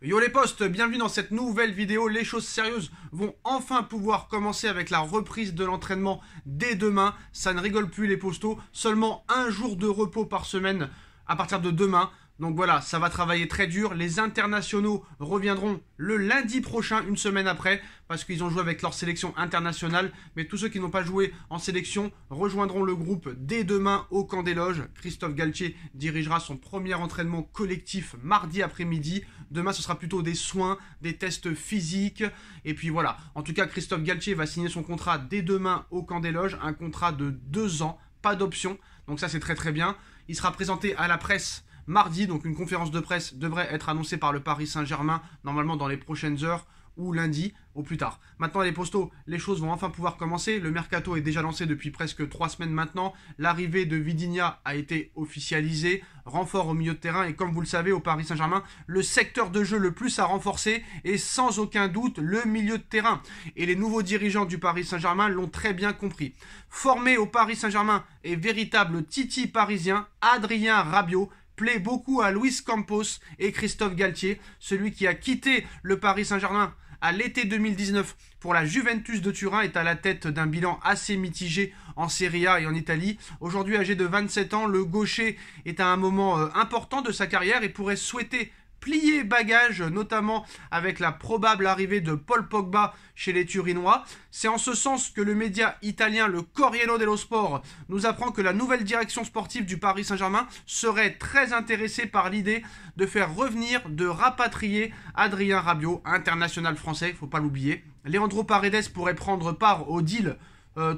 Yo les potes, bienvenue dans cette nouvelle vidéo. Les choses sérieuses vont enfin pouvoir commencer avec la reprise de l'entraînement dès demain. Ça ne rigole plus les postos, seulement un jour de repos par semaine à partir de demain. Donc voilà, ça va travailler très dur. Les internationaux reviendront le lundi prochain, une semaine après, parce qu'ils ont joué avec leur sélection internationale. Mais tous ceux qui n'ont pas joué en sélection rejoindront le groupe dès demain au camp des loges. Christophe Galtier dirigera son premier entraînement collectif mardi après-midi. Demain, ce sera plutôt des soins, des tests physiques. Et puis voilà, en tout cas, Christophe Galtier va signer son contrat dès demain au camp des loges. Un contrat de 2 ans, pas d'option. Donc ça, c'est très très bien. Il sera présenté à la presse mardi, donc une conférence de presse devrait être annoncée par le Paris Saint-Germain, normalement dans les prochaines heures, ou lundi, au plus tard. Maintenant les postos, les choses vont enfin pouvoir commencer. Le mercato est déjà lancé depuis presque 3 semaines maintenant. L'arrivée de Vitinha a été officialisée. Renfort au milieu de terrain. Et comme vous le savez, au Paris Saint-Germain, le secteur de jeu le plus à renforcer est sans aucun doute le milieu de terrain. Et les nouveaux dirigeants du Paris Saint-Germain l'ont très bien compris. Formé au Paris Saint-Germain et véritable titi parisien, Adrien Rabiot plaît beaucoup à Luis Campos et Christophe Galtier, celui qui a quitté le Paris Saint-Germain à l'été 2019 pour la Juventus de Turin, est à la tête d'un bilan assez mitigé en Serie A et en Italie. Aujourd'hui âgé de 27 ans, le gaucher est à un moment important de sa carrière et pourrait souhaiter plier bagage, notamment avec la probable arrivée de Paul Pogba chez les Turinois. C'est en ce sens que le média italien, le Corriere dello Sport, nous apprend que la nouvelle direction sportive du Paris Saint-Germain serait très intéressée par l'idée de faire revenir, de rapatrier Adrien Rabiot, international français, il ne faut pas l'oublier. Leandro Paredes pourrait prendre part au deal.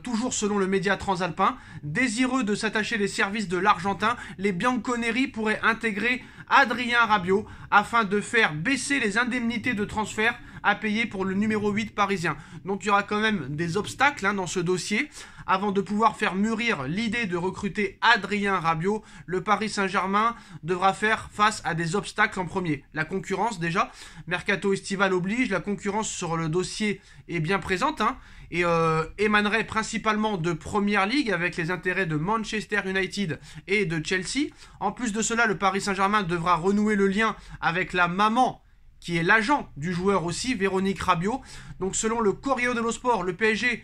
Toujours selon le média transalpin, désireux de s'attacher les services de l'Argentin, les Bianconeri pourraient intégrer Adrien Rabiot afin de faire baisser les indemnités de transfert à payer pour le numéro 8 parisien. Donc il y aura quand même des obstacles dans ce dossier. Avant de pouvoir faire mûrir l'idée de recruter Adrien Rabiot, le Paris Saint-Germain devra faire face à des obstacles en premier. La concurrence déjà, mercato estival oblige, la concurrence sur le dossier est bien présente et émanerait principalement de Première Ligue avec les intérêts de Manchester United et de Chelsea. En plus de cela, le Paris Saint-Germain devra renouer le lien avec la maman qui est l'agent du joueur aussi, Véronique Rabiot. Donc selon le Corriere dello Sport, le PSG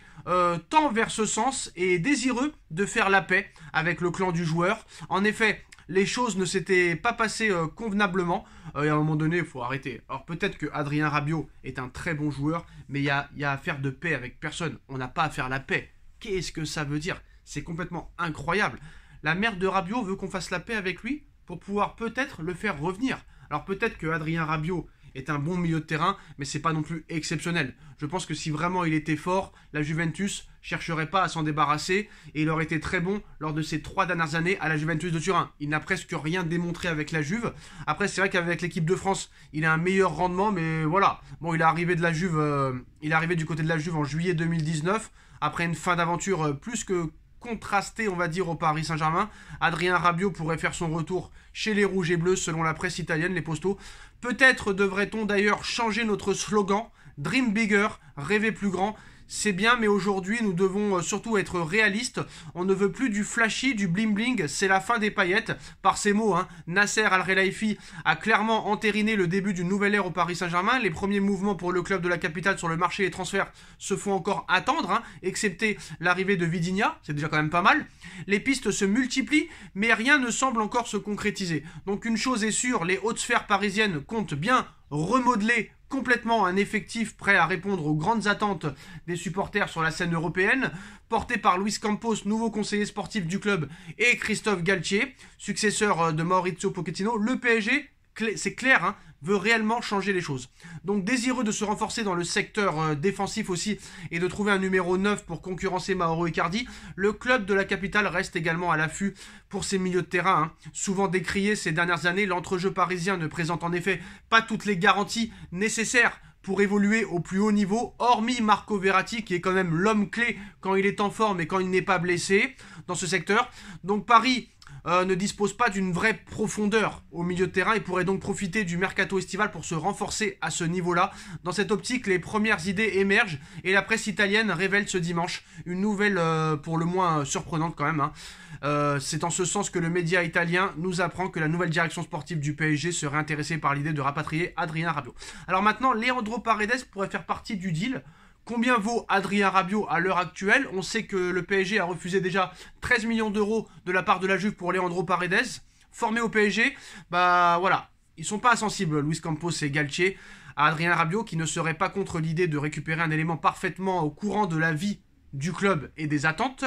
tend vers ce sens et est désireux de faire la paix avec le clan du joueur. En effet, les choses ne s'étaient pas passées convenablement. Et à un moment donné, il faut arrêter. Alors peut-être que Adrien Rabiot est un très bon joueur, mais il y a à faire de paix avec personne. On n'a pas à faire la paix. Qu'est-ce que ça veut dire? C'est complètement incroyable. La mère de Rabiot veut qu'on fasse la paix avec lui pour pouvoir peut-être le faire revenir. Alors peut-être que Adrien Rabiot est un bon milieu de terrain, mais c'est pas non plus exceptionnel. Je pense que si vraiment il était fort, la Juventus chercherait pas à s'en débarrasser et il aurait été très bon lors de ses 3 dernières années à la Juventus de Turin. Il n'a presque rien démontré avec la Juve. Après, c'est vrai qu'avec l'équipe de France, il a un meilleur rendement, mais voilà. Bon, il est arrivé de la Juve, il est arrivé du côté de la Juve en juillet 2019 après une fin d'aventure plus que contrasté, on va dire, au Paris Saint-Germain. Adrien Rabiot pourrait faire son retour chez les Rouges et Bleus selon la presse italienne, les postos. Peut-être devrait-on d'ailleurs changer notre slogan, Dream Bigger, rêver plus grand. C'est bien, mais aujourd'hui, nous devons surtout être réalistes. On ne veut plus du flashy, du bling-bling. C'est la fin des paillettes. Par ces mots, Nasser Al-Khelaifi a clairement entériné le début d'une nouvelle ère au Paris Saint-Germain. Les premiers mouvements pour le club de la capitale sur le marché des transferts se font encore attendre, excepté l'arrivée de Vitinha. C'est déjà quand même pas mal. Les pistes se multiplient, mais rien ne semble encore se concrétiser. Donc une chose est sûre, les hautes sphères parisiennes comptent bien remodeler complètement un effectif prêt à répondre aux grandes attentes des supporters sur la scène européenne, porté par Luis Campos, nouveau conseiller sportif du club, et Christophe Galtier, successeur de Maurizio Pochettino. Le PSG, c'est clair, veut réellement changer les choses. Donc désireux de se renforcer dans le secteur défensif aussi et de trouver un numéro 9 pour concurrencer Mauro Icardi, le club de la capitale reste également à l'affût pour ses milieux de terrain. Souvent décrié ces dernières années, l'entrejeu parisien ne présente en effet pas toutes les garanties nécessaires pour évoluer au plus haut niveau, hormis Marco Verratti qui est quand même l'homme clé quand il est en forme et quand il n'est pas blessé dans ce secteur. Donc Paris ne dispose pas d'une vraie profondeur au milieu de terrain. Il pourrait donc profiter du mercato estival pour se renforcer à ce niveau-là. Dans cette optique, les premières idées émergent et la presse italienne révèle ce dimanche une nouvelle pour le moins surprenante quand même. Hein. C'est en ce sens que le média italien nous apprend que la nouvelle direction sportive du PSG serait intéressée par l'idée de rapatrier Adrien Rabiot. Alors maintenant, Leandro Paredes pourrait faire partie du deal. Combien vaut Adrien Rabiot à l'heure actuelle? On sait que le PSG a refusé déjà 13 millions d'euros de la part de la Juve pour Leandro Paredes. Formé au PSG, bah voilà, ils sont pas sensibles, Luis Campos et Galtier, à Adrien Rabiot, qui ne serait pas contre l'idée de récupérer un élément parfaitement au courant de la vie du club et des attentes.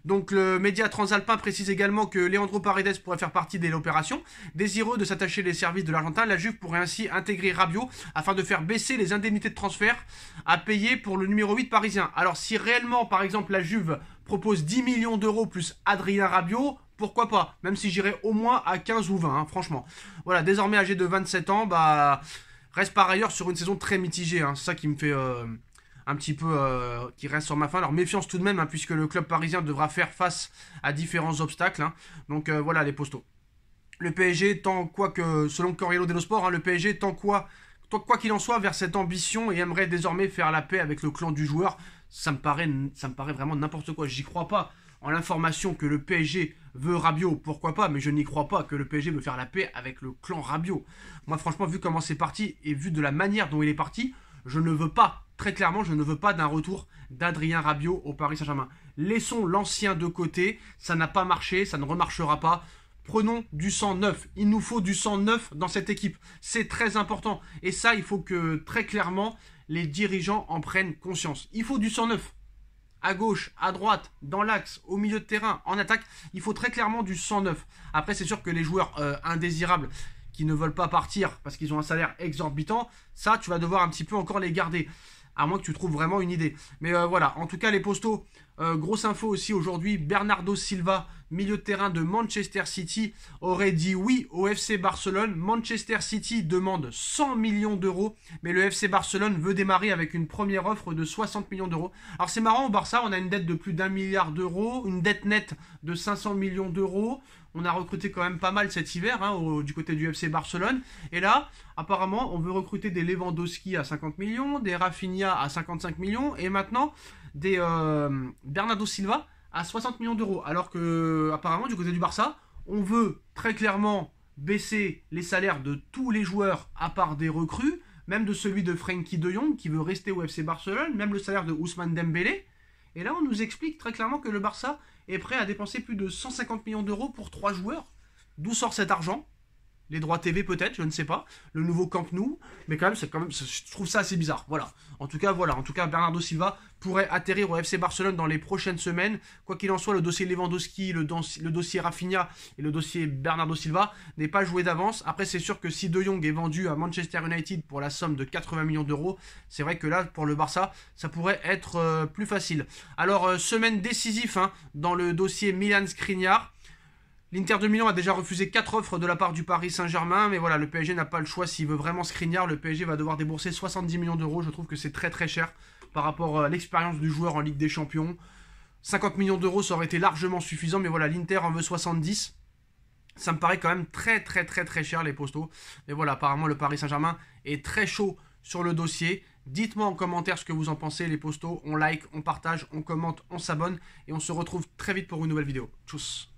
Donc le média transalpin précise également que Leandro Paredes pourrait faire partie de l'opération. Désireux de s'attacher les services de l'Argentin, la Juve pourrait ainsi intégrer Rabiot afin de faire baisser les indemnités de transfert à payer pour le numéro 8 parisien. Alors si réellement, par exemple, la Juve propose 10 millions d'euros plus Adrien Rabiot, pourquoi pas? Même si j'irais au moins à 15 ou 20, hein, franchement. Voilà, désormais âgé de 27 ans, bah reste par ailleurs sur une saison très mitigée. Hein. C'est ça qui me fait... un petit peu qui reste sur ma faim. Alors méfiance tout de même, hein, puisque le club parisien devra faire face à différents obstacles. Hein. Donc voilà les postos. Le PSG tend quoi que, selon Corriere dello Sport, hein, le PSG tend quoi qu'il en soit vers cette ambition et aimerait désormais faire la paix avec le clan du joueur. Ça me paraît vraiment n'importe quoi. J'y crois pas. En l'information que le PSG veut Rabiot, pourquoi pas, mais je n'y crois pas que le PSG veut faire la paix avec le clan Rabiot. Moi franchement, vu comment c'est parti et vu de la manière dont il est parti, je ne veux pas, très clairement, je ne veux pas d'un retour d'Adrien Rabiot au Paris Saint-Germain. Laissons l'ancien de côté, ça n'a pas marché, ça ne remarchera pas. Prenons du sang neuf, il nous faut du sang neuf dans cette équipe. C'est très important. Et ça, il faut que, très clairement, les dirigeants en prennent conscience. Il faut du sang neuf. À gauche, à droite, dans l'axe, au milieu de terrain, en attaque, il faut très clairement du sang neuf. Après, c'est sûr que les joueurs indésirables qui ne veulent pas partir parce qu'ils ont un salaire exorbitant, ça, tu vas devoir un petit peu encore les garder. À moins que tu trouves vraiment une idée. Mais voilà, en tout cas, les postos, grosse info aussi aujourd'hui, Bernardo Silva, milieu de terrain de Manchester City, aurait dit oui au FC Barcelone. Manchester City demande 100 millions d'euros, mais le FC Barcelone veut démarrer avec une première offre de 60 millions d'euros. Alors c'est marrant, au Barça, on a une dette de plus d'1 milliard d'euros, une dette nette de 500 millions d'euros. On a recruté quand même pas mal cet hiver hein, du côté du FC Barcelone. Et là, apparemment, on veut recruter des Lewandowski à 50 millions, des Rafinha à 55 millions, et maintenant des Bernardo Silva à 60 millions d'euros. Alors que, apparemment, du côté du Barça, on veut très clairement baisser les salaires de tous les joueurs à part des recrues, même de celui de Frenkie de Jong qui veut rester au FC Barcelone, même le salaire de Ousmane Dembélé. Et là, on nous explique très clairement que le Barça est prêt à dépenser plus de 150 millions d'euros pour 3 joueurs. D'où sort cet argent? Les droits TV peut-être, je ne sais pas. Le nouveau Camp Nou. Mais quand même, je trouve ça assez bizarre. Voilà. En tout cas, Bernardo Silva pourrait atterrir au FC Barcelone dans les prochaines semaines. Quoi qu'il en soit, le dossier Lewandowski, le dossier Rafinha et le dossier Bernardo Silva n'est pas joué d'avance. Après, c'est sûr que si De Jong est vendu à Manchester United pour la somme de 80 millions d'euros, c'est vrai que là, pour le Barça, ça pourrait être plus facile. Alors, semaine décisive hein, dans le dossier Milan-Skriniar. L'Inter de Milan a déjà refusé 4 offres de la part du Paris Saint-Germain, mais voilà, le PSG n'a pas le choix. S'il veut vraiment Skriniar, le PSG va devoir débourser 70 millions d'euros. Je trouve que c'est très très cher par rapport à l'expérience du joueur en Ligue des Champions. 50 millions d'euros, ça aurait été largement suffisant, mais voilà, l'Inter en veut 70. Ça me paraît quand même très très très très cher les postos. Mais voilà, apparemment le Paris Saint-Germain est très chaud sur le dossier. Dites-moi en commentaire ce que vous en pensez les postos. On like, on partage, on commente, on s'abonne et on se retrouve très vite pour une nouvelle vidéo. Tchuss.